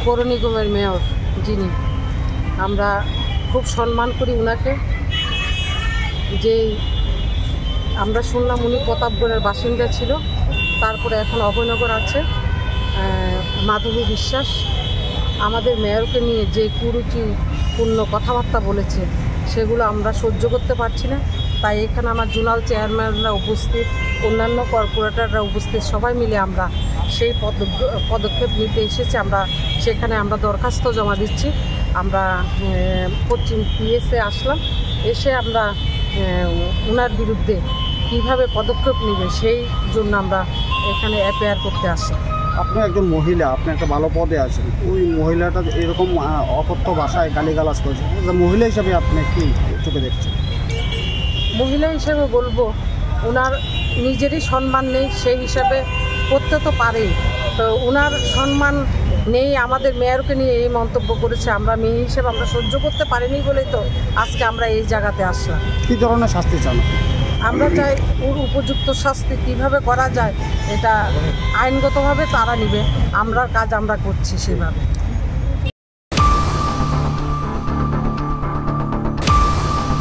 পৌর নিগমের মেয়র যিনি, আমরা খুব সম্মান করি ওনাকে। যে আমরা শুনলাম উনি প্রতাপগড়ের বাসিন্দা ছিল, তারপরে এখন অভয়নগর আছে। মাধবী বিশ্বাস আমাদের মেয়রকে নিয়ে যে কুরুচিপূর্ণ কথাবার্তা বলেছে, সেগুলো আমরা সহ্য করতে পারছি না। তাই এখানে আমার জোনাল চেয়ারম্যানরা উপস্থিত, অন্যান্য কর্পোরেটররা উপস্থিত, সবাই মিলে আমরা সেই পদক্ষেপ নিতে এসেছি। সেখানে আমরা দরখাস্ত জমা দিচ্ছি। আমরা পশ্চিম পিএসে আসলাম, এসে আমরা ওনার বিরুদ্ধে কীভাবে পদক্ষেপ নেবে সেই জন্য আমরা এখানে এফআইআর করতে আসি। আপনি একজন মহিলা, আপনি একটা ভালো পদে আছেন, ওই মহিলাটা এরকম অকথ্য ভাষায় গালিগালাজ করেছে, মহিলা হিসাবে আপনি কি চোখে দেখছেন? মহিলা হিসেবে বলবো, ওনার নিজেরই সম্মান নেই, সেই হিসাবে করতে তো পারে, তো ওনার সম্মান নেই। আমাদের মেয়রকে নিয়ে এই মন্তব্য করেছে, আমরা মেয়ে হিসেবে আমরা সহ্য করতে পারিনি বলেই তো আজকে আমরা এই জায়গাতে আসলাম। কী ধরনের শাস্তি চান? আমরা চাই ওর উপযুক্ত শাস্তি কীভাবে করা যায়, এটা আইনগতভাবে তারা নিবে, আমরা কাজ আমরা করছি সেভাবে।